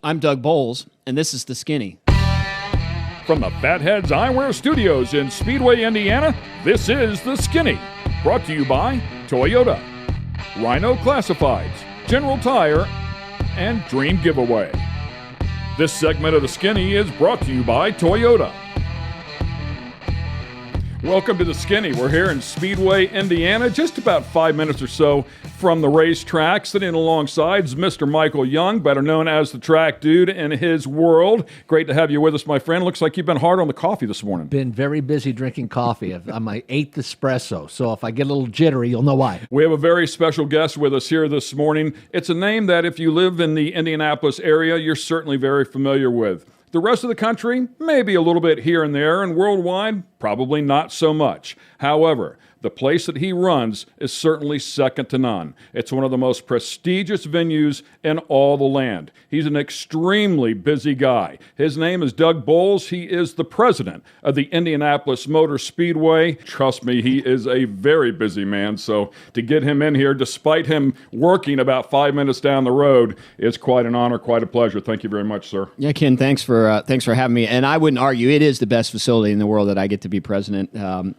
I'm Doug Boles, and this is The Skinny. From the Fatheads Eyewear Studios in Speedway, Indiana, this is The Skinny, brought to you by Toyota, Rhino Classifieds, General Tire, and Dream Giveaway. This segment of The Skinny is brought to you by Toyota. Welcome to The Skinny. We're here in Speedway, Indiana, just about 5 minutes or so from the racetrack. Sitting alongside is Mr. Michael Young, better known as the track dude in his world. Great to have you with us, my friend. Looks like you've been hard on the coffee this morning. Been very busy drinking coffee. I'm my 8th espresso, so if I get a little jittery, you'll know why. We have a very special guest with us here this morning. It's a name that if you live in the Indianapolis area, you're certainly very familiar with. The rest of the country, maybe a little bit here and there, and worldwide, probably not so much. However, the place that he runs is certainly second to none. It's one of the most prestigious venues in all the land. He's an extremely busy guy. His name is Doug Boles. He is the president of the Indianapolis Motor Speedway. Trust me, he is a very busy man. So to get him in here, despite him working about 5 minutes down the road, is quite an honor, quite a pleasure. Thank you very much, sir. Yeah, Ken, thanks for having me. And I wouldn't argue it is the best facility in the world that I get to be president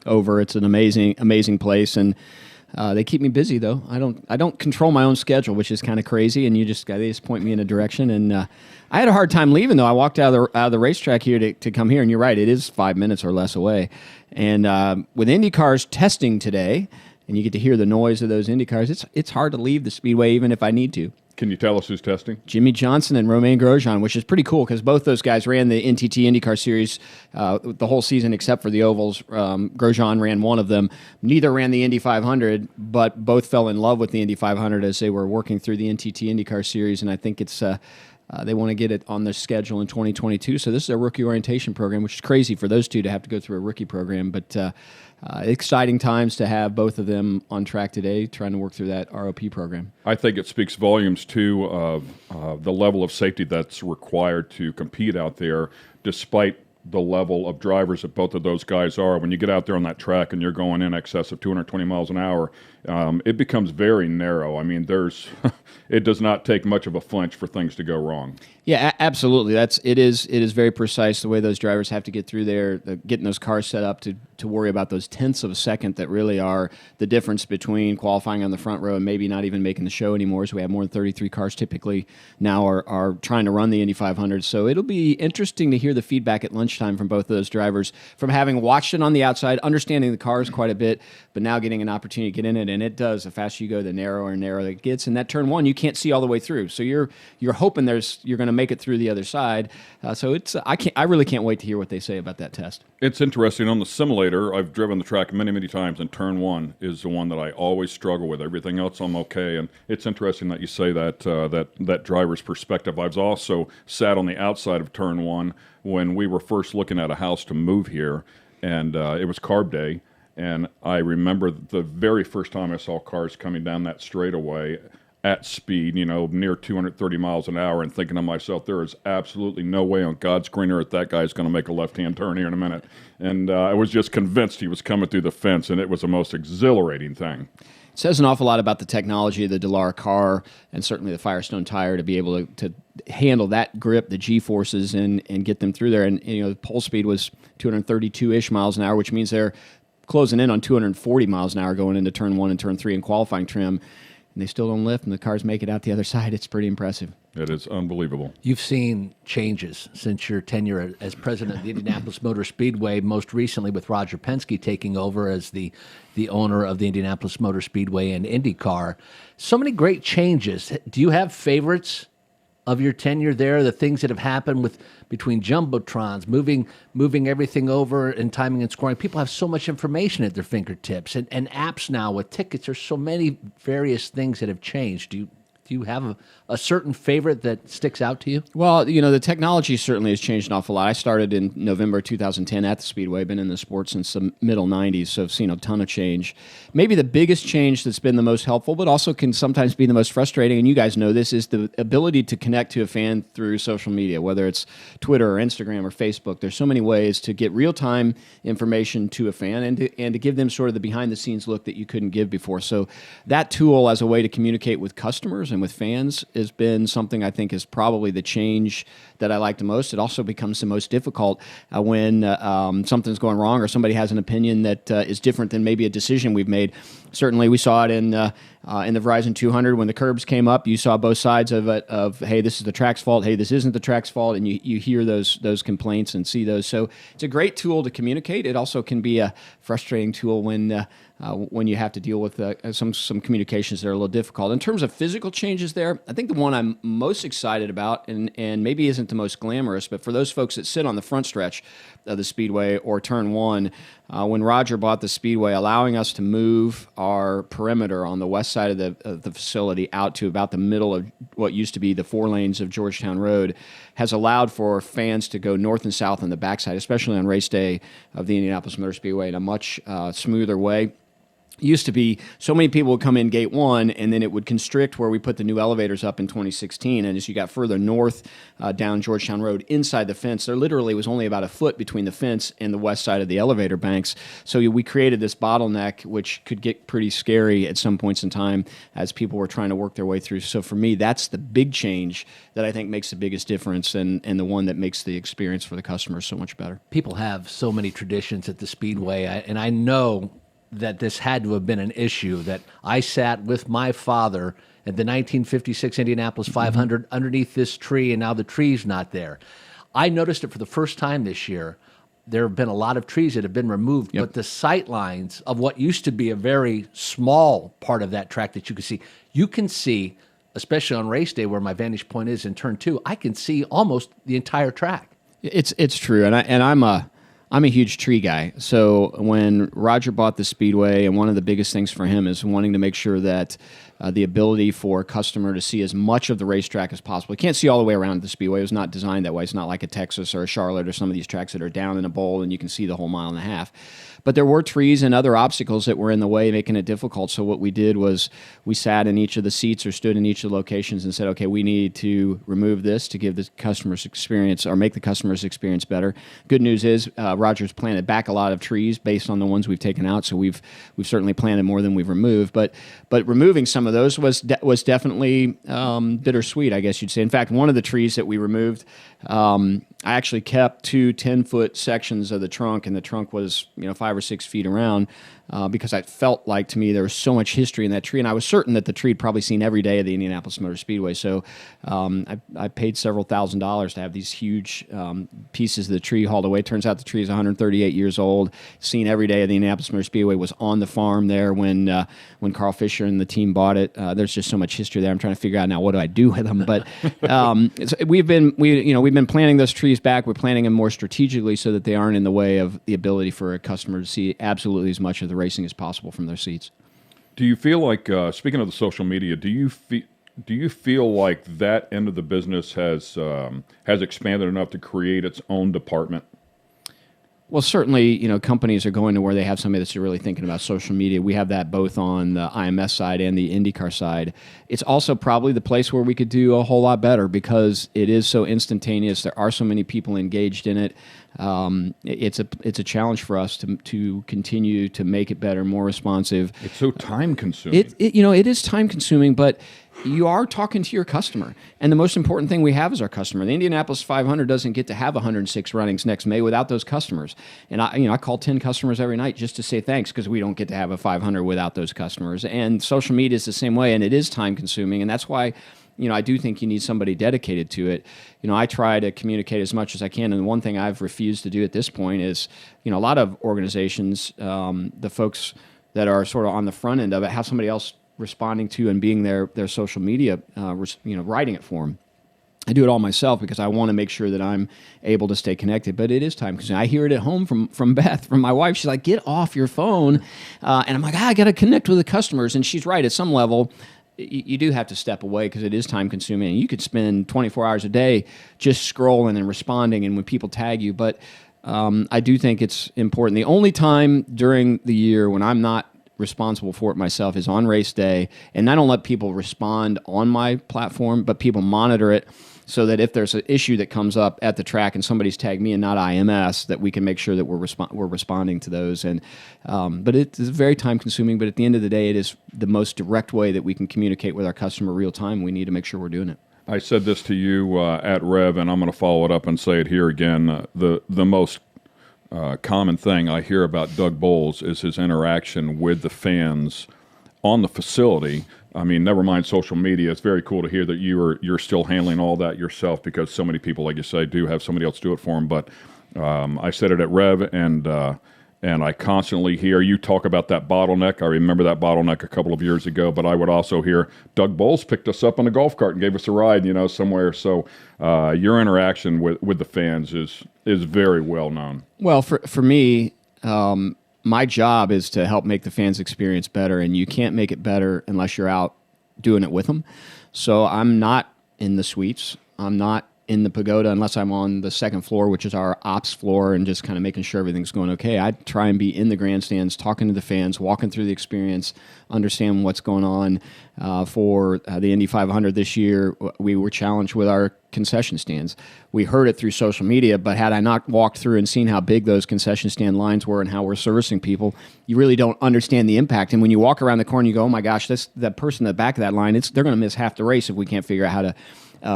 over. It's an amazing place, and they keep me busy though. I don't control my own schedule, which is kind of crazy. And they just point me in a direction. And I had a hard time leaving though. I walked out of the racetrack here to come here, and you're right, it is 5 minutes or less away. And with Indy cars testing today, and you get to hear the noise of those Indy cars, it's hard to leave the speedway even if I need to. Can you tell us who's testing? Jimmy Johnson and Romain Grosjean, which is pretty cool because both those guys ran the NTT IndyCar Series the whole season except for the ovals. Grosjean ran one of them. Neither ran the Indy 500, but both fell in love with the Indy 500 as they were working through the NTT IndyCar Series, and I think it's they want to get it on their schedule in 2022. So this is a rookie orientation program, which is crazy for those two to have to go through a rookie program, but exciting times to have both of them on track today trying to work through that ROP program. I think it speaks volumes, too, of the level of safety that's required to compete out there, despite the level of drivers that both of those guys are. When you get out there on that track and you're going in excess of 220 miles an hour, it becomes very narrow. I mean, it does not take much of a flinch for things to go wrong. Yeah, absolutely. It is very precise the way those drivers have to get through there, getting those cars set up to worry about those tenths of a second that really are the difference between qualifying on the front row and maybe not even making the show anymore. So we have more than 33 cars typically now are trying to run the Indy 500. So it'll be interesting to hear the feedback at lunchtime from both of those drivers, from having watched it on the outside, understanding the cars quite a bit, but now getting an opportunity to get in it. And it does. The faster you go, the narrower and narrower it gets. And that turn one, you can't see all the way through. So you're hoping you're going to make it through the other side. So I really can't wait to hear what they say about that test. It's interesting. On the simulator, I've driven the track many times, and turn one is the one that I always struggle with. Everything else I'm okay. And it's interesting that you say that driver's perspective. I've also sat on the outside of turn one when we were first looking at a house to move here, and it was carb day. And I remember the very first time I saw cars coming down that straightaway at speed, near 230 miles an hour, and thinking to myself, there is absolutely no way on God's green earth that guy is going to make a left-hand turn here in a minute. And I was just convinced he was coming through the fence, and it was the most exhilarating thing. It says an awful lot about the technology of the Dallara car and certainly the Firestone tire to be able to handle that grip, the G-forces, and get them through there. And the pole speed was 232-ish miles an hour, which means they're closing in on 240 miles an hour going into turn one and turn three in qualifying trim, and they still don't lift, and the cars make it out the other side. It's pretty impressive. It is unbelievable. You've seen changes since your tenure as president of the Indianapolis Motor Speedway, most recently with Roger Penske taking over as the owner of the Indianapolis Motor Speedway and IndyCar. So many great changes. Do you have favorites of your tenure there, the things that have happened between jumbotrons, moving everything over and timing and scoring? People have so much information at their fingertips, and apps now with tickets. There's so many various things that have changed. Do you have a certain favorite that sticks out to you? Well, the technology certainly has changed an awful lot. I started in November 2010 at the Speedway. Been in the sport since the middle 90s, so I've seen a ton of change. Maybe the biggest change that's been the most helpful, but also can sometimes be the most frustrating, and you guys know this, is the ability to connect to a fan through social media, whether it's Twitter or Instagram or Facebook. There's so many ways to get real-time information to a fan and to give them sort of the behind-the-scenes look that you couldn't give before. So that tool as a way to communicate with customers and with fans has been something I think is probably the change that I like the most. It also becomes the most difficult when something's going wrong or somebody has an opinion that is different than maybe a decision we've made. Certainly, we saw it in the Verizon 200 when the curbs came up. You saw both sides of it. Of hey, this is the track's fault. Hey, this isn't the track's fault, and you hear those complaints and see those. So it's a great tool to communicate. It also can be a frustrating tool when you have to deal with some communications that are a little difficult. In terms of physical changes there, I think the one I'm most excited about, and maybe isn't the most glamorous, but for those folks that sit on the front stretch of the Speedway or Turn 1, when Roger bought the Speedway, allowing us to move our perimeter on the west side of the facility out to about the middle of what used to be the 4 lanes of Georgetown Road has allowed for fans to go north and south on the backside, especially on race day of the Indianapolis Motor Speedway, in a much smoother way. Used to be so many people would come in gate 1, and then it would constrict where we put the new elevators up in 2016. And as you got further north down Georgetown Road inside the fence, there literally was only about a foot between the fence and the west side of the elevator banks. So we created this bottleneck, which could get pretty scary at some points in time as people were trying to work their way through. So for me, that's the big change that I think makes the biggest difference, and the one that makes the experience for the customers so much better. People have so many traditions at the Speedway, and I know that this had to have been an issue, that I sat with my father at the 1956 Indianapolis 500 underneath this tree, and now the tree's not there. I noticed it for the first time this year. There have been a lot of trees that have been removed, but the sight lines of what used to be a very small part of that track that you can see, especially on race day where my vantage point is in turn 2, I can see almost the entire track. It's true, and I'm a huge tree guy. So when Roger bought the Speedway, and one of the biggest things for him is wanting to make sure that the ability for a customer to see as much of the racetrack as possible. You can't see all the way around the Speedway. It was not designed that way. It's not like a Texas or a Charlotte or some of these tracks that are down in a bowl and you can see the whole mile and a half. But there were trees and other obstacles that were in the way, making it difficult. So what we did was we sat in each of the seats or stood in each of the locations and said, okay, we need to remove this to give the customer's experience or make the customer's experience better. Good news is Roger's planted back a lot of trees based on the ones we've taken out. So we've certainly planted more than we've removed. But removing some of those was definitely bittersweet, I guess you'd say. In fact, one of the trees that we removed, I actually kept 2 10-foot sections of the trunk, and the trunk was 5 or 6 feet around because I felt like, to me, there was so much history in that tree, and I was certain that the tree had probably seen every day of the Indianapolis Motor Speedway. So I paid several $1,000s to have these huge pieces of the tree hauled away. Turns out the tree is 138 years old, seen every day of the Indianapolis Motor Speedway, was on the farm there when Carl Fisher and the team bought it. There's just so much history there. I'm trying to figure out now what do I do with them. But we've been planting those trees back. We're planting them more strategically so that they aren't in the way of the ability for a customer to see absolutely as much of the racing as possible from their seats. Do you feel like, speaking of the social media, do you feel like that end of the business has expanded enough to create its own department? Well, certainly, companies are going to where they have somebody that's really thinking about social media. We have that both on the IMS side and the IndyCar side. It's also probably the place where we could do a whole lot better because it is so instantaneous. There are so many people engaged in it. It's a challenge for us to continue to make it better, more responsive. It's so time consuming. It is time consuming, but you are talking to your customer. And the most important thing we have is our customer. The Indianapolis 500 doesn't get to have 106 runnings next May without those customers. And I call 10 customers every night just to say thanks because we don't get to have a 500 without those customers. And social media is the same way, and it is time consuming. And that's why I do think you need somebody dedicated to it. I try to communicate as much as I can. And one thing I've refused to do at this point is, a lot of organizations, the folks that are sort of on the front end of it, have somebody else responding to and being their social media, writing it for them. I do it all myself because I want to make sure that I'm able to stay connected. But it is time consuming. I hear it at home from Beth, from my wife. She's like, "Get off your phone," and I'm like, "I got to connect with the customers." And she's right. At some level, you do have to step away because it is time consuming. And you could spend 24 hours a day just scrolling and responding, and when people tag you. But I do think it's important. The only time during the year when I'm not responsible for it myself, is on race day, and I don't let people respond on my platform, but people monitor it so that if there's an issue that comes up at the track and somebody's tagged me and not IMS, that we can make sure that we're responding to those. And but it's very time consuming. But at the end of the day, it is the most direct way that we can communicate with our customer real time. We need to make sure we're doing it. I said this to you at Rev, and I'm going to follow it up and say it here again. The most common thing I hear about Doug Boles is his interaction with the fans on the facility. I mean, never mind social media. It's very cool to hear that you're still handling all that yourself, because so many people, like you say, do have somebody else do it for them. But I said it at Rev, and I constantly hear you talk about that bottleneck. I remember that bottleneck a couple of years ago, but I would also hear Doug Boles picked us up on a golf cart and gave us a ride, somewhere. So your interaction with the fans is very well known. Well, for me, my job is to help make the fans' experience better, and you can't make it better unless you're out doing it with them. So I'm not in the suites. I'm not in the pagoda unless I'm on the second floor, which is our ops floor, and just kind of making sure everything's going okay. I try and be in the grandstands, talking to the fans, walking through the experience, understand what's going on. For the Indy 500 this year, we were challenged with our concession stands. We heard it through social media, but had I not walked through and seen how big those concession stand lines were and how we're servicing people, you really don't understand the impact. And when you walk around the corner, you go, oh my gosh, that person at the back of that line, they're going to miss half the race if we can't figure out how to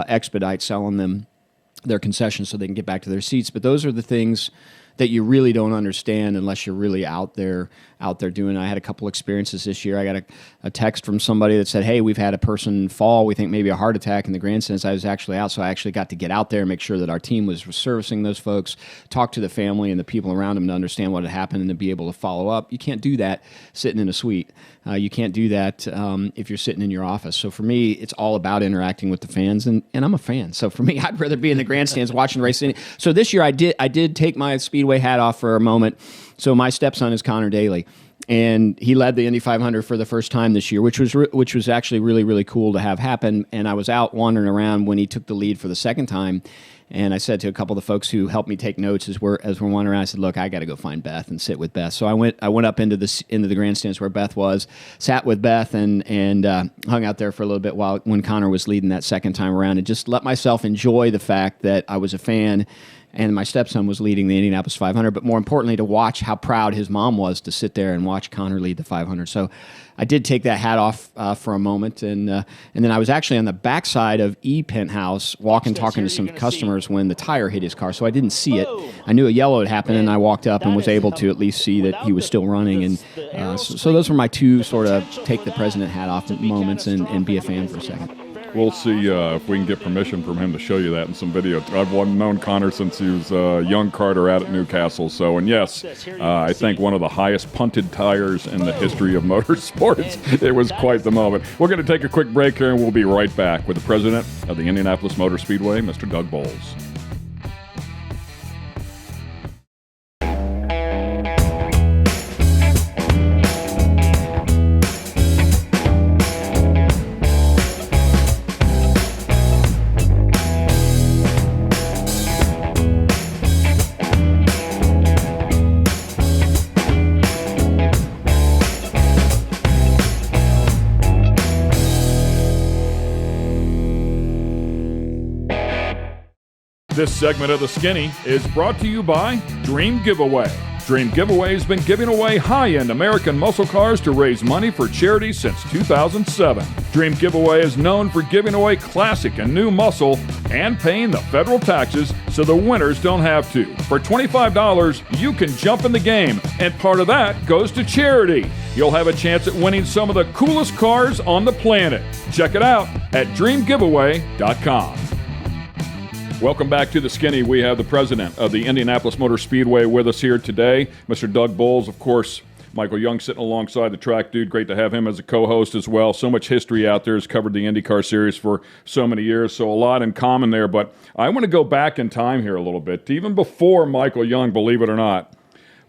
expedite selling them their concessions so they can get back to their seats. But those are the things that you really don't understand unless you're really out there doing it. I had a couple experiences this year. I got a text from somebody that said, hey, we've had a person fall. We think maybe a heart attack in the grandstands. I was actually out, so I actually got to get out there and make sure that our team was servicing those folks, talk to the family and the people around them to understand what had happened and to be able to follow up. You can't do that sitting in a suite. You can't do that if you're sitting in your office. So for me, it's all about interacting with the fans, and I'm a fan. So for me, I'd rather be in the grandstands watching the race. So this year I did take my Speedway hat off for a moment. So my stepson is Connor Daly, and he led the Indy 500 for the first time this year, which was actually really, really cool to have happen. And I was out wandering around when he took the lead for the second time. And I said to a couple of the folks who helped me take notes as we're wandering around, I said, look, I got to go find Beth and sit with Beth. So I went up into the grandstands where Beth was, sat with Beth and hung out there for a little bit when Connor was leading that second time around, and just let myself enjoy the fact that I was a fan and my stepson was leading the Indianapolis 500, but more importantly, to watch how proud his mom was to sit there and watch Connor lead the 500. So I did take that hat off for a moment, and then I was actually on the backside of Penthouse talking to some customers when the tire hit his car, so I didn't see it. I knew a yellow had happened, and I walked up and was able to at least see that he was still running. And so those were my two sort of take the president hat off moments and be a fan for a second. We'll see if we can get permission from him to show you that in some video. I've known Connor since he was a young carter out at Newcastle. So, and yes, I think one of the highest punted tires in the history of motorsports. It was quite the moment. We're going to take a quick break here, and we'll be right back with the president of the Indianapolis Motor Speedway, Mr. Doug Boles. This segment of The Skinny is brought to you by Dream Giveaway. Dream Giveaway has been giving away high-end American muscle cars to raise money for charity since 2007. Dream Giveaway is known for giving away classic and new muscle and paying the federal taxes so the winners don't have to. For $25, you can jump in the game, and part of that goes to charity. You'll have a chance at winning some of the coolest cars on the planet. Check it out at dreamgiveaway.com. Welcome back to The Skinny. We have the president of the Indianapolis Motor Speedway with us here today, Mr. Doug Boles. Of course, Michael Young sitting alongside the track dude. Great to have him as a co-host as well. So much history out there. Has covered the IndyCar series for so many years, so a lot in common there. But I want to go back in time here a little bit, even before Michael Young, believe it or not.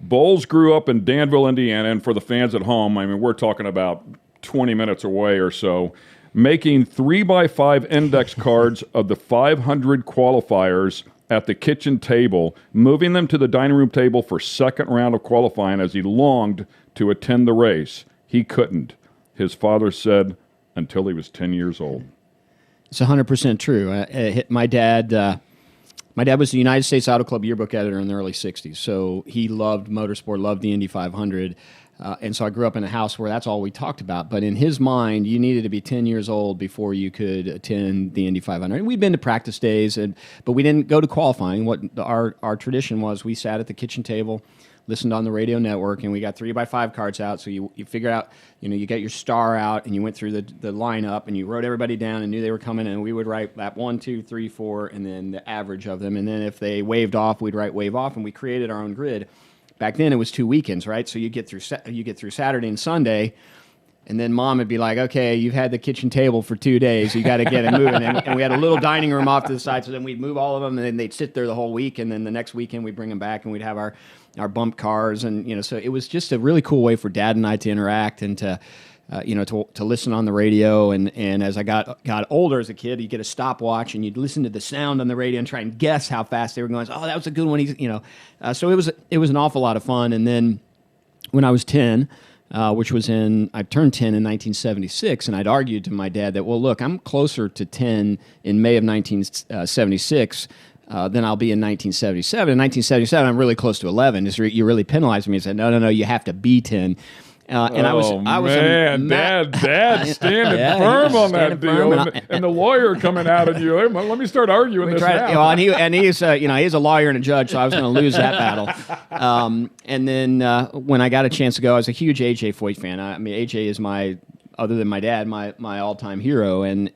Boles grew up in Danville, Indiana, and for the fans at home, I mean, we're talking about 20 minutes away or so, making 3x5 index cards of the 500 qualifiers at the kitchen table, moving them to the dining room table for second round of qualifying as he longed to attend the race. he couldn't. His father said until he was 10 years old. It's 100% true. My dad was the United States Auto Club yearbook editor in the early 60s, so he loved motorsport, loved the Indy 500, and so I grew up in a house where that's all we talked about. But in his mind, you needed to be 10 years old before you could attend the Indy 500. And we'd been to practice days, but we didn't go to qualifying. What our tradition was, we sat at the kitchen table, listened on the radio network, and we got 3x5 cards out. So you figure out, you get your star out, and you went through the lineup, and you wrote everybody down and knew they were coming, and we would write lap 1, 2, 3, 4, and then the average of them. And then if they waved off, we'd write wave off, and we created our own grid. Back then, it was 2 weekends, right? So you get through Saturday and Sunday, and then Mom would be like, "Okay, you've had the kitchen table for 2 days. You got to get it moving." And we had a little dining room off to the side, so then we'd move all of them, and then they'd sit there the whole week. And then the next weekend, we'd bring them back, and we'd have our bump cars, and so it was just a really cool way for Dad and I to interact and to listen on the radio. And as I got older as a kid, you get a stopwatch and you'd listen to the sound on the radio and try and guess how fast they were going. Oh, that was a good one. So it was an awful lot of fun. And then when I was 10, I turned 10 in 1976, and I'd argued to my dad that, well, look, I'm closer to 10 in May of 1976 than I'll be in 1977. In 1977, I'm really close to 11. You really penalized me and said, no, you have to be 10. And I was Dad standing firm on that deal, and the lawyer coming out at you. Let me start arguing this now. And he's a lawyer and a judge, so I was going to lose that battle. And then when I got a chance to go, I was a huge A.J. Foyt fan. I mean, A.J. is other than my dad, my all-time hero, and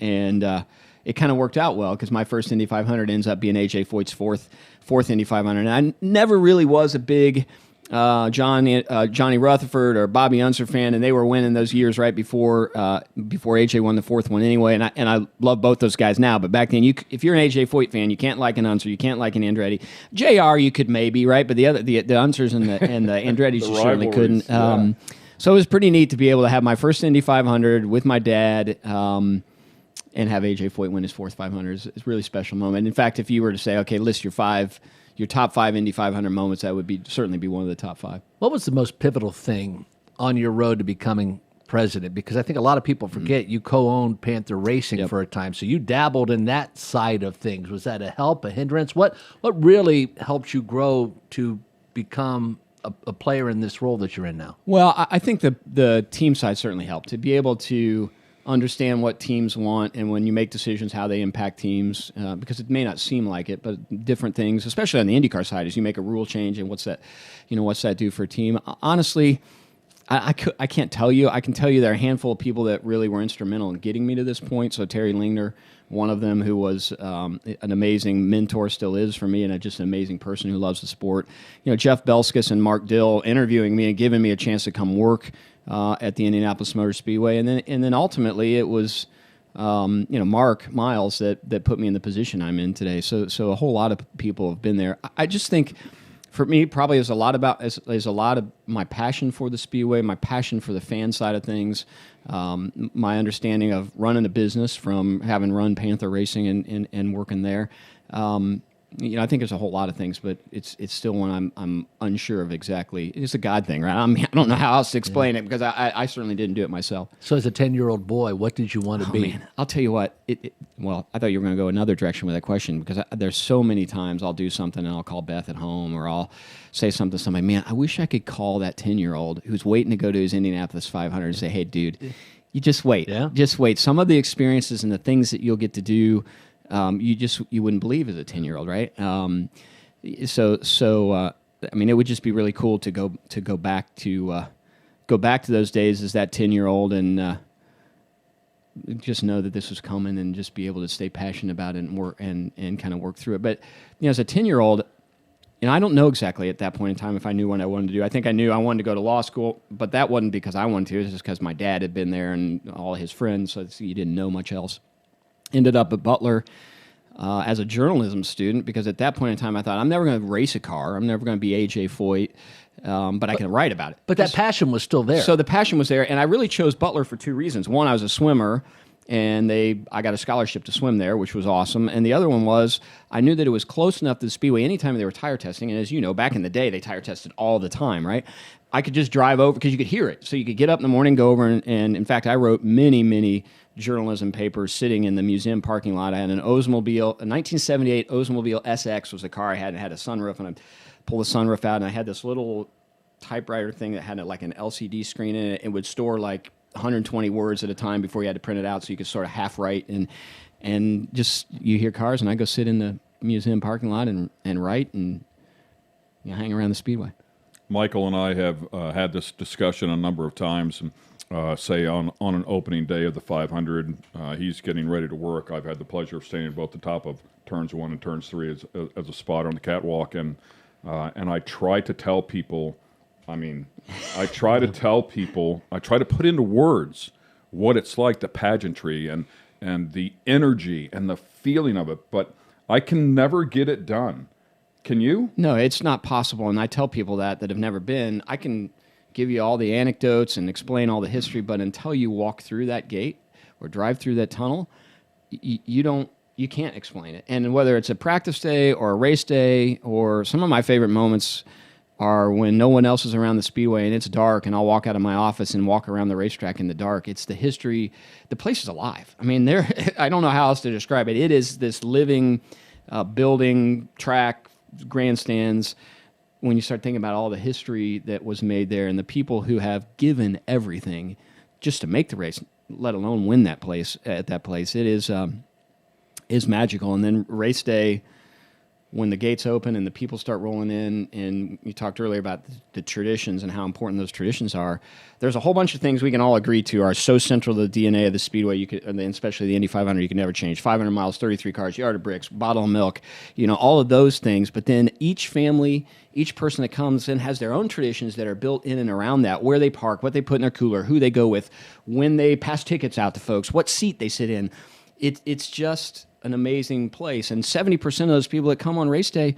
it kind of worked out well because my first Indy 500 ends up being A.J. Foyt's fourth Indy 500. And I never really was a big Johnny Rutherford or Bobby Unser fan, and they were winning those years right before AJ won the fourth one anyway. And I love both those guys now, but back then, if you're an AJ Foyt fan, you can't like an Unser, you can't like an Andretti. JR you could maybe, right, but the Unsers and the Andrettis you certainly couldn't. So it was pretty neat to be able to have my first Indy 500 with my dad. And have AJ Foyt win his fourth 500 is a really special moment. In fact, if you were to say, okay, list your top 5 Indy 500 moments, that would certainly be one of the top 5. What was the most pivotal thing on your road to becoming president? Because I think a lot of people forget you co-owned Panther Racing for a time, so you dabbled in that side of things. Was that a help, a hindrance? What really helped you grow to become a player in this role that you're in now? Well, I think the team side certainly helped to be able to understand what teams want, and when you make decisions, how they impact teams, because it may not seem like it, but different things, especially on the IndyCar side, is you make a rule change, and what's that do for a team? Honestly, I can't tell you. I can tell you there are a handful of people that really were instrumental in getting me to this point. So Terry Lingner, one of them, who was an amazing mentor, still is for me, and just an amazing person who loves the sport. Jeff Belskis and Mark Dill interviewing me and giving me a chance to come work at the Indianapolis Motor Speedway, and then ultimately it was Mark Miles that put me in the position I'm in today. So a whole lot of people have been there. I just think for me probably is a lot of my passion for the Speedway, my passion for the fan side of things, my understanding of running a business from having run Panther Racing and working there. I think there's a whole lot of things, but it's still one I'm unsure of exactly. It's a God thing, right? I mean, I don't know how else to explain it because I certainly didn't do it myself. So as a 10-year-old boy, what did you want to be? Man, I'll tell you what. Well, I thought you were going to go another direction with that question because there's so many times I'll do something and I'll call Beth at home or I'll say something to somebody. Man, I wish I could call that 10-year-old who's waiting to go to his Indianapolis 500 and say, "Hey, dude, you just wait. Yeah. Just wait. Some of the experiences and the things that you'll get to do." You wouldn't believe as a 10-year-old, right? I mean, it would just be really cool to go back to those days as that 10-year-old and just know that this was coming and just be able to stay passionate about it and work and kind of work through it. But as a 10-year-old, I don't know exactly at that point in time if I knew what I wanted to do. I think I knew I wanted to go to law school, but that wasn't because I wanted to. It was just because my dad had been there and all his friends, so you didn't know much else. Ended up at Butler as a journalism student because at that point in time I thought I'm never going to race a car. I'm never going to be A.J. Foyt, but I can write about it. But that passion was still there. So the passion was there, and I really chose Butler for 2 reasons. One, I was a swimmer, and I got a scholarship to swim there, which was awesome. And the other one was I knew that it was close enough to the Speedway anytime they were tire testing, and as you know, back in the day, they tire tested all the time, right? I could just drive over because you could hear it. So you could get up in the morning, go over, and in fact, I wrote many journalism papers sitting in the museum parking lot. I had an Oldsmobile, a 1978 Oldsmobile SX was the car I had. It had a sunroof, and I pulled the sunroof out, and I had this little typewriter thing that had like an LCD screen in it. It would store like 120 words at a time before you had to print it out, so you could sort of half write, and just you hear cars, and I go sit in the museum parking lot and write and hang around the Speedway. Michael and I have had this discussion a number of times, and say on an opening day of the 500, he's getting ready to work. I've had the pleasure of standing at both the top of turns 1 and turns 3 as a spotter on the catwalk, and I try to tell people, I try to put into words what it's like, the pageantry and the energy and the feeling of it, but I can never get it done. Can you? No, it's not possible. And I tell people that have never been. I can give you all the anecdotes and explain all the history, but until you walk through that gate or drive through that tunnel, you can't explain it. And whether it's a practice day or a race day, or some of my favorite moments are when no one else is around the Speedway and it's dark, and I'll walk out of my office and walk around the racetrack in the dark. It's the history. The place is alive. I mean, I don't know how else to describe it. It is this living building, track, grandstands. When you start thinking about all the history that was made there and the people who have given everything just to make the race, let alone win that place at that place, it is magical. And then race day, when the gates open and the people start rolling in, and you talked earlier about the traditions and how important those traditions are, there's a whole bunch of things we can all agree to are so central to the DNA of the Speedway, and especially the Indy 500, you can never change. 500 miles, 33 cars, yard of bricks, bottle of milk, all of those things. But then each family, each person that comes in has their own traditions that are built in and around that, where they park, what they put in their cooler, who they go with, when they pass tickets out to folks, what seat they sit in. It's just an amazing place. And 70% of those people that come on race day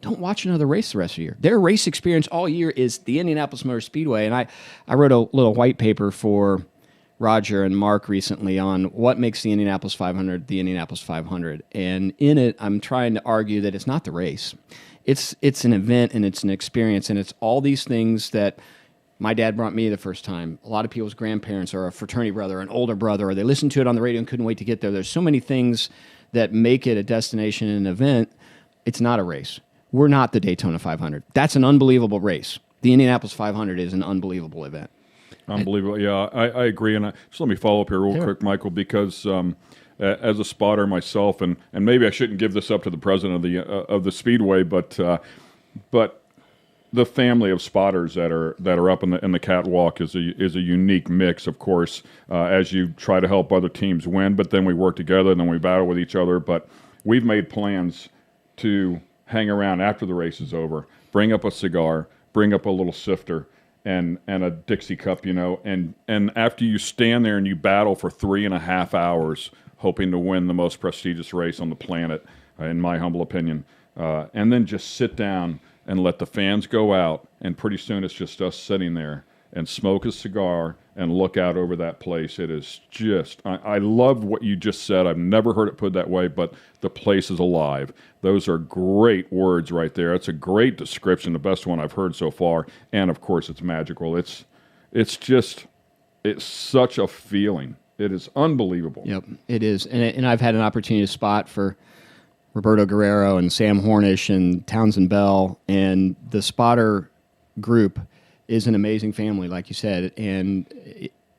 don't watch another race the rest of the year. Their race experience all year is the Indianapolis Motor Speedway. And I wrote a little white paper for Roger and Mark recently on what makes the Indianapolis 500 the Indianapolis 500. And in it, I'm trying to argue that it's not the race. It's an event, and it's an experience, and it's all these things that my dad brought me the first time. A lot of people's grandparents, or a fraternity brother, an older brother, or they listened to it on the radio and couldn't wait to get there. There's so many things that make it a destination and an event. It's not a race. We're not the Daytona 500. That's an unbelievable race. The Indianapolis 500 is an unbelievable event. Unbelievable. Yeah, I agree. And just let me follow up here real quick, Michael, because as a spotter myself, and maybe I shouldn't give this up to the president of the Speedway, but the family of spotters that are up in the catwalk is a unique mix, of course, as you try to help other teams win, but then we work together and then we battle with each other. But we've made plans to hang around after the race is over, bring up a cigar, bring up a little sifter and a Dixie cup, and after you stand there and you battle for 3.5 hours, hoping to win the most prestigious race on the planet, in my humble opinion, and then just sit down and let the fans go out, and pretty soon it's just us sitting there and smoke a cigar and look out over that place. It is just, I love what you just said. I've never heard it put that way, but the place is alive. Those are great words right there. It's a great description, the best one I've heard so far, and of course it's magical. It's such a feeling. It is unbelievable. Yep, it is. And I've had an opportunity to spot for Roberto Guerrero and Sam Hornish and Townsend Bell, and the spotter group is an amazing family, like you said. And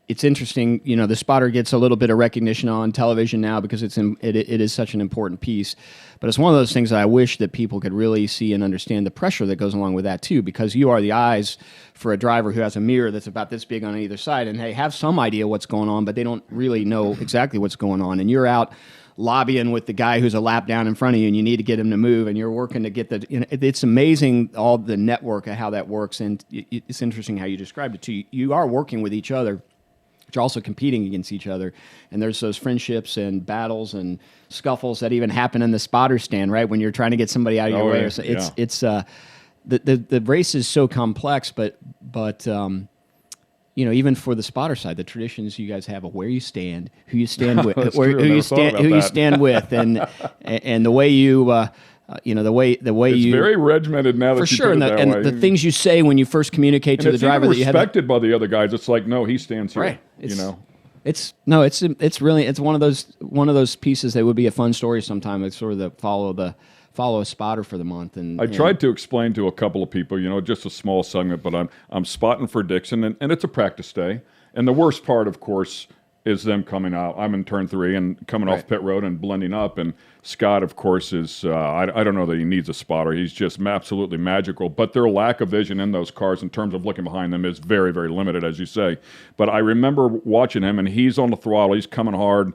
it's interesting, the spotter gets a little bit of recognition on television now because it is such an important piece. But it's one of those things that I wish that people could really see and understand the pressure that goes along with that too, because you are the eyes for a driver who has a mirror that's about this big on either side, and they have some idea what's going on, but they don't really know exactly what's going on. And you're out lobbying with the guy who's a lap down in front of you, and you need to get him to move, and you're working to get it's amazing, all the network of how that works. And it's interesting how you described it too. You are working with each other, but you're also competing against each other, and there's those friendships and battles and scuffles that even happen in the spotter stand, right, when you're trying to get somebody out of your way. Yeah. It's the race is so complex, but even for the spotter side, the traditions you guys have of where you stand, who you stand with, who you stand with, and the way you the way It's you very regimented now that for you sure, put it that way. and the things you say when you first communicate to and the driver even that you have respected by the other guys. It's like, no, he stands here. Right. It's It's really one of those pieces that would be a fun story sometime. It's sort of follow a spotter for the month. And I tried to explain to a couple of people, just a small segment, but I'm spotting for Dixon, and it's a practice day. And the worst part, of course, is them coming out. I'm in turn 3 and coming off pit road and blending up. And Scott, of course, is I don't know that he needs a spotter. He's just absolutely magical. But their lack of vision in those cars in terms of looking behind them is very, very limited, as you say. But I remember watching him, and he's on the throttle. He's coming hard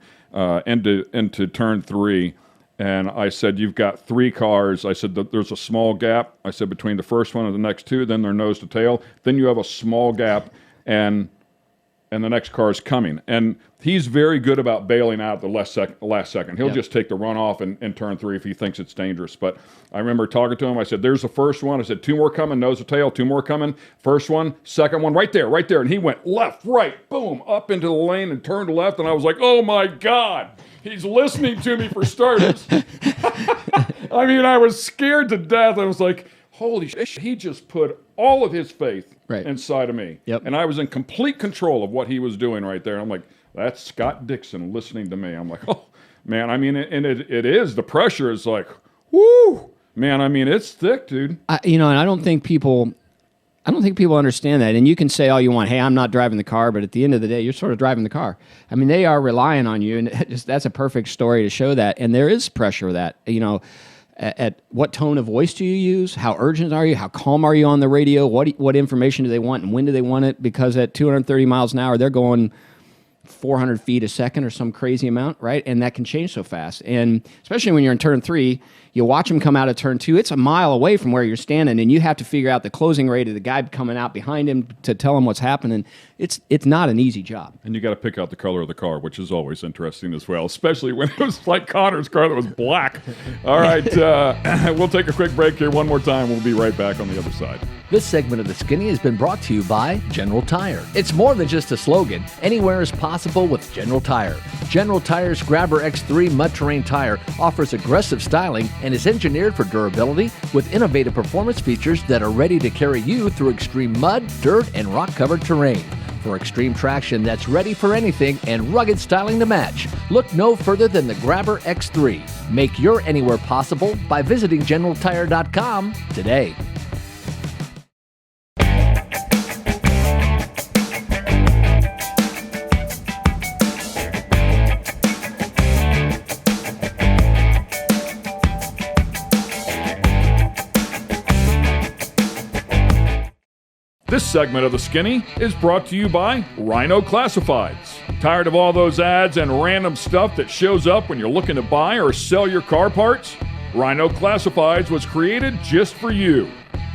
into turn 3. And I said, you've got 3 cars. I said, there's a small gap. I said, between the first one and the next 2, then they're nose to tail. Then you have a small gap, and the next car is coming. And he's very good about bailing out the last second. He'll just take the runoff in turn 3 if he thinks it's dangerous. But I remember talking to him. I said, there's the first one. I said, 2 more coming, nose to tail, 2 more coming. First one, second one, right there. And he went left, right, boom, up into the lane and turned left. And I was like, oh, my God. He's listening to me for starters. I mean, I was scared to death. I was like, holy shit, he just put all of his faith inside of me. Yep. And I was in complete control of what he was doing right there. I'm like, that's Scott Dixon listening to me. I'm like, oh, man. I mean, and it is. The pressure is like, whoo. Man, I mean, it's thick, dude. And I don't think people understand that. And you can say all you want, hey, I'm not driving the car, but at the end of the day, you're sort of driving the car. I mean, they are relying on you, and that's a perfect story to show that. And there is pressure that, at what tone of voice do you use? How urgent are you? How calm are you on the radio? What information do they want, and when do they want it? Because at 230 miles an hour, they're going 400 feet a second or some crazy amount, right? And that can change so fast. And especially when you're in turn 3, you watch them come out of turn 2. It's a mile away from where you're standing, and you have to figure out the closing rate of the guy coming out behind him to tell him what's happening. It's not an easy job. And you got to pick out the color of the car, which is always interesting as well, especially when it was like Connor's car that was black. All right, we'll take a quick break here one more time. We'll be right back on the other side. This segment of The Skinny has been brought to you by General Tire. It's more than just a slogan. Anywhere is possible with General Tire. General Tire's Grabber X3 Mud Terrain tire offers aggressive styling and is engineered for durability with innovative performance features that are ready to carry you through extreme mud, dirt, and rock-covered terrain. For extreme traction that's ready for anything and rugged styling to match, look no further than the Grabber X3. Make your anywhere possible by visiting GeneralTire.com today. This segment of The Skinny is brought to you by Rhino Classifieds. Tired of all those ads and random stuff that shows up when you're looking to buy or sell your car parts? Rhino Classifieds was created just for you.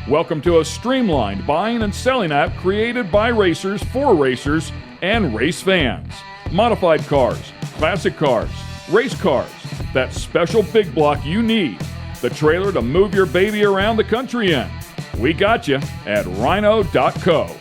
Welcome to a streamlined buying and selling app created by racers for racers and race fans. Modified cars, classic cars, race cars, that special big block you need, the trailer to move your baby around the country in. We got you at rhino.co.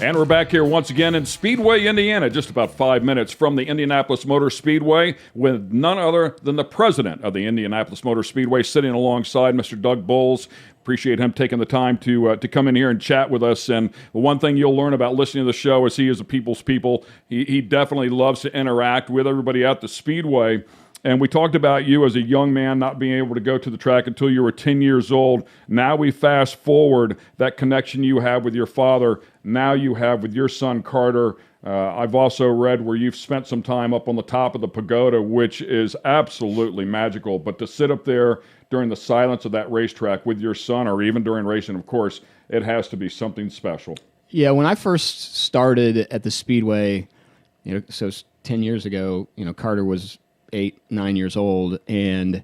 And we're back here once again in Speedway, Indiana, just about 5 minutes from the Indianapolis Motor Speedway, with none other than the president of the Indianapolis Motor Speedway sitting alongside Mr. Doug Boles. Appreciate him taking the time to come in here and chat with us. And the one thing you'll learn about listening to the show is he is a people's people. He definitely loves to interact with everybody at the Speedway. And we talked about you as a young man not being able to go to the track until you were 10 years old. Now we fast forward that connection you have with your father. Now you have with your son, Carter. I've also read where you've spent some time up on the top of the pagoda, which is absolutely magical. But to sit up there during the silence of that racetrack with your son, or even during racing, of course, it has to be something special. Yeah, when I first started at the Speedway, so 10 years ago, Carter was 8, 9 years old, and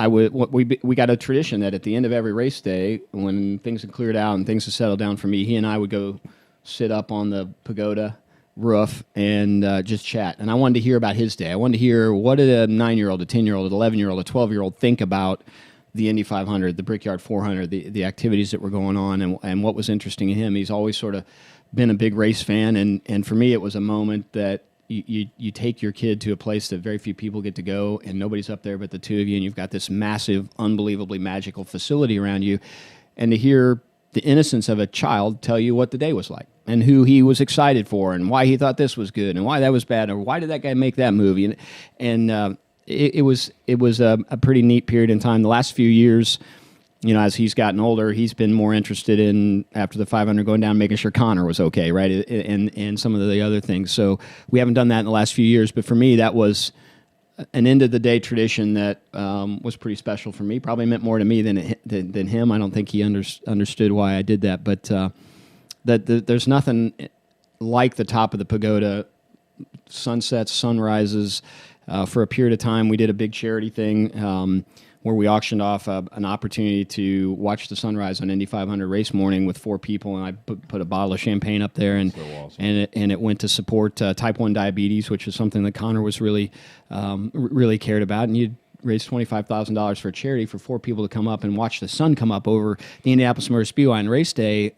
we got a tradition that at the end of every race day, when things had cleared out and things had settled down for me, he and I would go sit up on the pagoda roof and just chat. And I wanted to hear about his day. I wanted to hear, what did a 9-year-old, a 10-year-old, an 11-year-old, a 12-year-old think about the Indy 500, the Brickyard 400, the activities that were going on, and what was interesting in him. He's always sort of been a big race fan, and for me it was a moment that you take your kid to a place that very few people get to go, and nobody's up there but the two of you, and you've got this massive, unbelievably magical facility around you, and to hear the innocence of a child tell you what the day was like and who he was excited for and why he thought this was good and why that was bad or why did that guy make that movie, and it was a pretty neat period in time. The last few years, you know, as he's gotten older, he's been more interested in, after the 500, going down and making sure Connor was okay, right, and some of the other things. So we haven't done that in the last few years, but for me, that was an end-of-the-day tradition that was pretty special for me. Probably meant more to me than him. I don't think he understood why I did that, but there's nothing like the top of the pagoda, sunsets, sunrises. For a period of time, we did a big charity thing where we auctioned off an opportunity to watch the sunrise on Indy 500 race morning with 4 people, and I put a bottle of champagne up there, and So awesome. and it went to support type 1 diabetes, which is something that Connor was really cared about, and you raised $25,000 for a charity for 4 people to come up and watch the sun come up over the Indianapolis Motor Speedway on race day.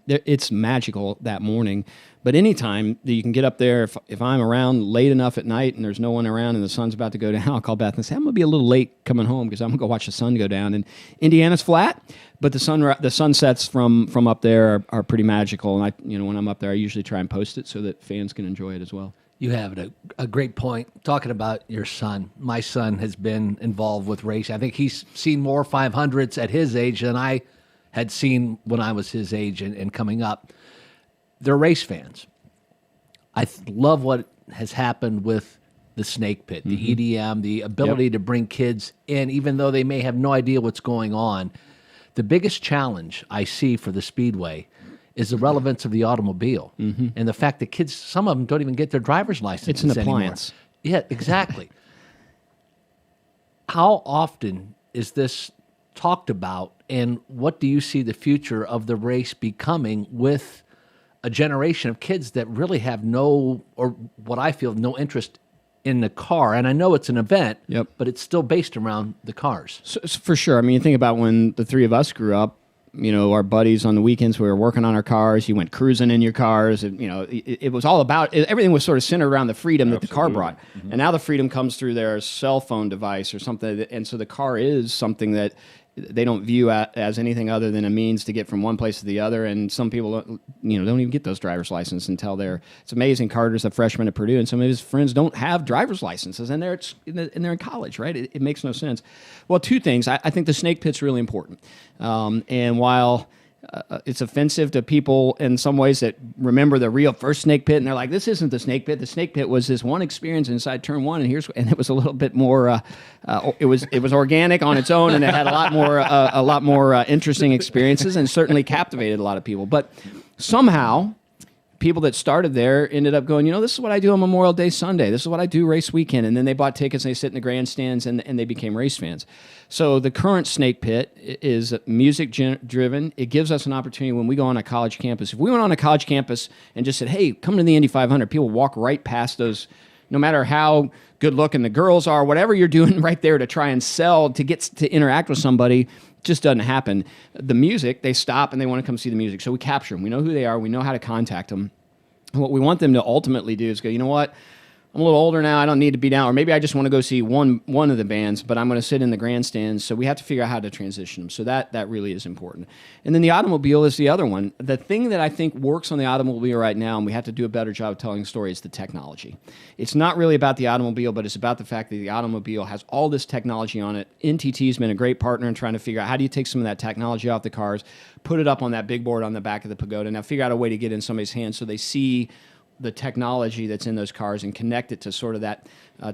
It's magical that morning. But anytime that you can get up there, if I'm around late enough at night and there's no one around and the sun's about to go down, I'll call Beth and say, I'm going to be a little late coming home because I'm going to go watch the sun go down. And Indiana's flat, but the sunsets from up there are pretty magical. And when I'm up there, I usually try and post it so that fans can enjoy it as well. You have a great point. Talking about your son, my son has been involved with racing. I think he's seen more 500s at his age than I had seen when I was his age and coming up. They're race fans. I love what has happened with the snake pit, the EDM, the ability to bring kids in, even though they may have no idea what's going on. The biggest challenge I see for the Speedway is the relevance of the automobile and the fact that kids, some of them don't even get their driver's license. It's an appliance. Yeah, exactly. How often is this talked about, and what do you see the future of the race becoming with a generation of kids that really have no, or what I feel, no interest in the car? And I know it's an event, but it's still based around the cars. So, for sure. I mean, you think about when the 3 of us grew up, our buddies on the weekends, we were working on our cars. You went cruising in your cars. And, it was all about, everything was sort of centered around the freedom that the car brought. And now the freedom comes through their cell phone device or something. And so the car is something that they don't view as anything other than a means to get from one place to the other. And some people don't even get those driver's licenses until it's amazing. Carter's a freshman at Purdue, and some of his friends don't have driver's licenses, and they're in college, right? It makes no sense. Well, 2 things. I think the snake pit's really important. And while it's offensive to people in some ways that remember the real first snake pit, and they're like, "This isn't the snake pit. The snake pit was this one experience inside turn 1, and it was a little bit more. It was organic on its own, and it had a lot more interesting experiences, and certainly captivated a lot of people. But somehow, people that started there ended up going, this is what I do on Memorial Day Sunday. This is what I do race weekend. And then they bought tickets and they sit in the grandstands and they became race fans. So the current snake pit is music driven. It gives us an opportunity when we go on a college campus. If we went on a college campus and just said, hey, come to the Indy 500, people walk right past those, no matter how good looking the girls are, whatever you're doing right there to try and sell, to get to interact with somebody, just doesn't happen. The music, they stop and they want to come see the music. So we capture them. We know who they are. We know how to contact them. And what we want them to ultimately do is go, you know what? I'm a little older now. I don't need to be down. Or maybe I just want to go see one of the bands, but I'm going to sit in the grandstands. So we have to figure out how to transition them. So that really is important. And then the automobile is the other one. The thing that I think works on the automobile right now, and we have to do a better job of telling the story, is the technology. It's not really about the automobile, but it's about the fact that the automobile has all this technology on it. NTT has been a great partner in trying to figure out how do you take some of that technology off the cars, put it up on that big board on the back of the pagoda, now figure out a way to get in somebody's hands so they see the technology that's in those cars and connect it to sort of that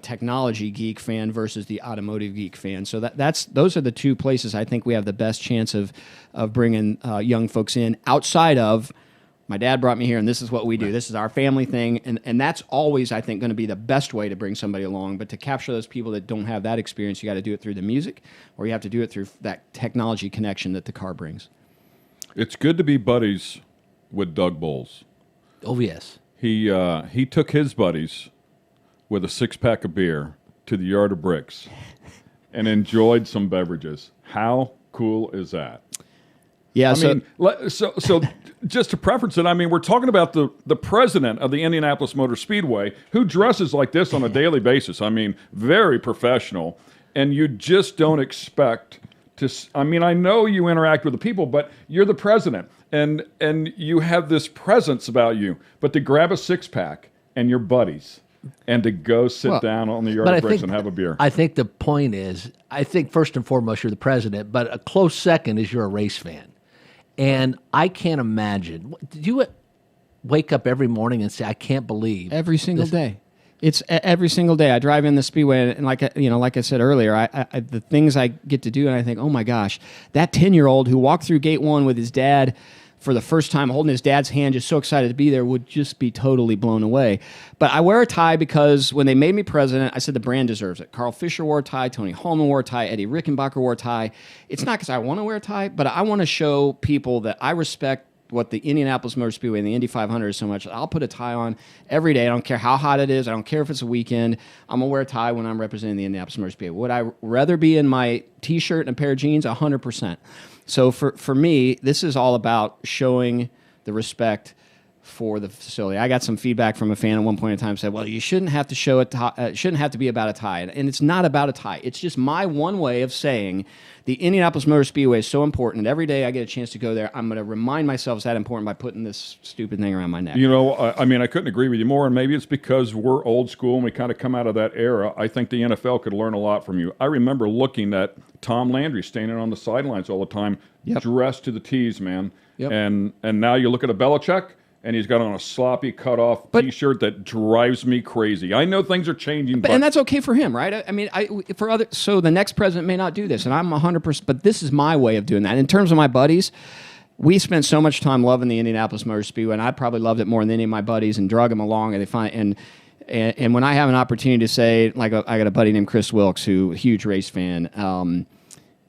technology geek fan versus the automotive geek fan. So those are the 2 places I think we have the best chance of bringing young folks in outside of, my dad brought me here and this is what we do. This is our family thing. And that's always, I think, going to be the best way to bring somebody along. But to capture those people that don't have that experience, you got to do it through the music, or you have to do it through that technology connection that the car brings. It's good to be buddies with Doug Boles. Oh, yes. He took his buddies with a 6-pack of beer to the Yard of Bricks and enjoyed some beverages. How cool is that? Yeah. I mean, so just to preference it, I mean, we're talking about the president of the Indianapolis Motor Speedway who dresses like this on a daily basis. I mean, very professional, and you just don't expect to. I mean, I know you interact with the people, but you're the president, and you have this presence about you. But to grab a six-pack and your buddies, and to go sit down on the yard of bricks and have a beer. I think the point is, I think first and foremost you're the president, but a close second is you're a race fan. And I can't imagine. Do you wake up every morning and say, "I can't believe"? Every single day. It's every single day. I drive in the speedway, and like I said earlier, I the things I get to do, and I think, oh my gosh, that 10-year-old who walked through gate 1 with his dad for the first time, holding his dad's hand, just so excited to be there, would just be totally blown away. But I wear a tie because when they made me president, I said the brand deserves it. Carl Fisher wore a tie, Tony Holman wore a tie, Eddie Rickenbacker wore a tie. It's not because I want to wear a tie, but I want to show people that I respect what the Indianapolis Motor Speedway and the Indy 500 is so much. I'll put a tie on every day. I don't care how hot it is. I don't care if it's a weekend. I'm going to wear a tie when I'm representing the Indianapolis Motor Speedway. Would I rather be in my T-shirt and a pair of jeans? 100%. So for me, this is all about showing the respect for the facility. I got some feedback from a fan at one point in time said, well, you shouldn't have to show it. It shouldn't have to be about a tie. And it's not about a tie. It's just my one way of saying the Indianapolis Motor Speedway is so important. Every day I get a chance to go there, I'm going to remind myself it's that important by putting this stupid thing around my neck. You know, I mean, I couldn't agree with you more, and maybe it's because we're old school and we kind of come out of that era. I think the NFL could learn a lot from you. I remember looking at Tom Landry standing on the sidelines all the time, dressed to the T's, man. Yep. And now you look at a Belichick, and he's got on a sloppy cut-off T-shirt that drives me crazy. I know things are changing, but and that's okay for him, right? I mean, so the next president may not do this, and I'm 100%. But this is my way of doing that. In terms of my buddies, we spent so much time loving the Indianapolis Motor Speedway, and I probably loved it more than any of my buddies, and drug them along, and they find and when I have an opportunity to say, like, I got a buddy named Chris Wilkes, who a huge race fan.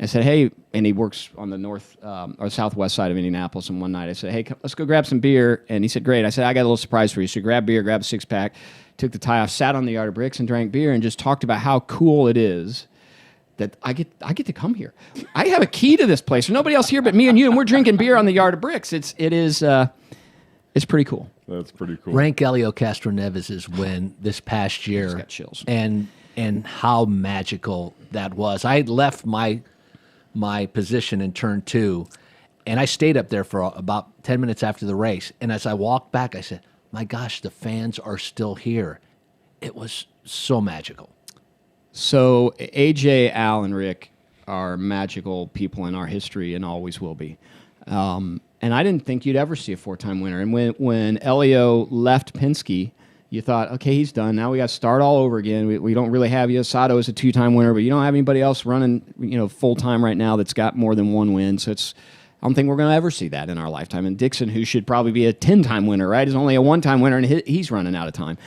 I said, hey, and he works on the north or southwest side of Indianapolis. And one night I said, hey, let's go grab some beer. And he said, great. I said, I got a little surprise for you. So grab beer, grab a six-pack, took the tie off, sat on the yard of bricks and drank beer and just talked about how cool it is that I get to come here. I have a key to this place. There's nobody else here but me and you, and we're drinking beer on the yard of bricks. It's pretty cool. That's pretty cool. Rank Elio Castroneves' win this past year. Just got chills. And how magical that was. I left my position in turn 2, and I stayed up there for about 10 minutes after the race. And as I walked back, I said, my gosh, the fans are still here. It was so magical. So AJ, Al, and Rick are magical people in our history and always will be. And I didn't think you'd ever see a 4-time winner. And when Elio left Penske, you thought, okay, he's done. Now we got to start all over again. We don't really have you. Sato is a 2-time winner, but you don't have anybody else running, full time right now that's got more than 1 win. So I don't think we're going to ever see that in our lifetime. And Dixon, who should probably be a 10-time winner, right, is only a 1-time winner, and he's running out of time.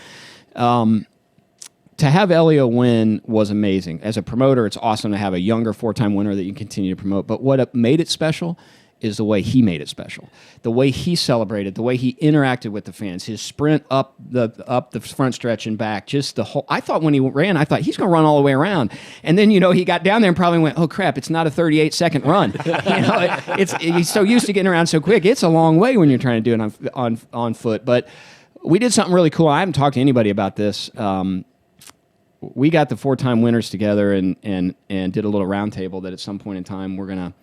To have Elio win was amazing. As a promoter, it's awesome to have a younger 4-time winner that you continue to promote. But what made it special is the way he made it special, the way he celebrated, the way he interacted with the fans, his sprint up the front stretch and back, just the whole. I thought when he ran, I thought he's going to run all the way around, and then he got down there and probably went, oh crap, it's not a 38-second run. He's so used to getting around so quick. It's a long way when you're trying to do it on foot. But we did something really cool. I haven't talked to anybody about this. We got the 4-time winners together and did a little round table that at some point in time we're gonna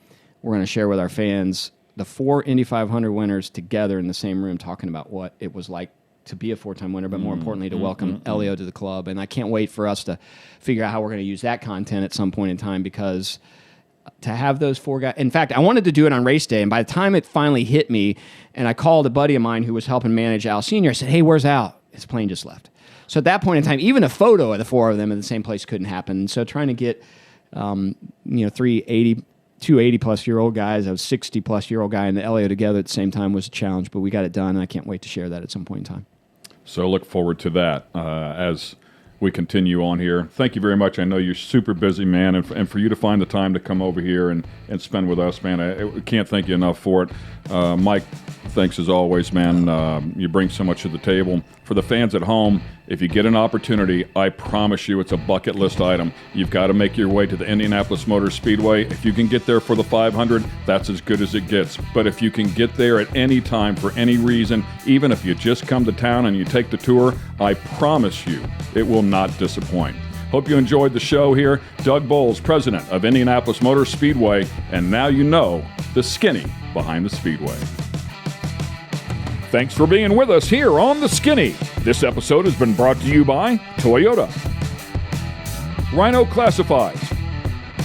share with our fans the 4 Indy 500 winners together in the same room talking about what it was like to be a 4-time winner, but more importantly to welcome Elio to the club. And I can't wait for us to figure out how we're going to use that content at some point in time, because to have those 4 guys. In fact, I wanted to do it on race day, and by the time it finally hit me, and I called a buddy of mine who was helping manage Al Sr., I said, hey, where's Al? His plane just left. So at that point in time, even a photo of the 4 of them in the same place couldn't happen. And so trying to get 2 80-plus-year-old guys, a 60-plus-year-old guy, and the Elio together at the same time was a challenge, but we got it done, and I can't wait to share that at some point in time. So look forward to that as we continue on here. Thank you very much. I know you're super busy, man, and for you to find the time to come over here and spend with us, man, I can't thank you enough for it. Mike, thanks as always, man. You bring so much to the table. For the fans at home, if you get an opportunity, I promise you it's a bucket list item. You've got to make your way to the Indianapolis Motor Speedway. If you can get there for the 500, that's as good as it gets. But if you can get there at any time for any reason, even if you just come to town and you take the tour, I promise you it will not disappoint. Hope you enjoyed the show here. Doug Boles, president of Indianapolis Motor Speedway, and now you know the skinny behind the Speedway. Thanks for being with us here on The Skinny. This episode has been brought to you by Toyota, Rhino Classifieds,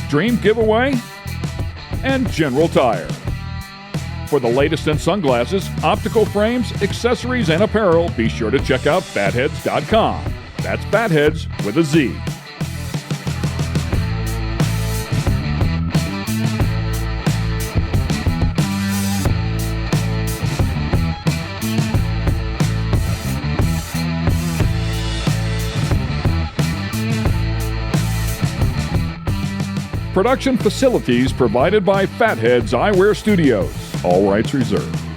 Dream Giveaway, and General Tire. For the latest in sunglasses, optical frames, accessories, and apparel, be sure to check out fatheads.com. That's Fatheads with a Z. Production facilities provided by Fatheads Eyewear Studios. All rights reserved.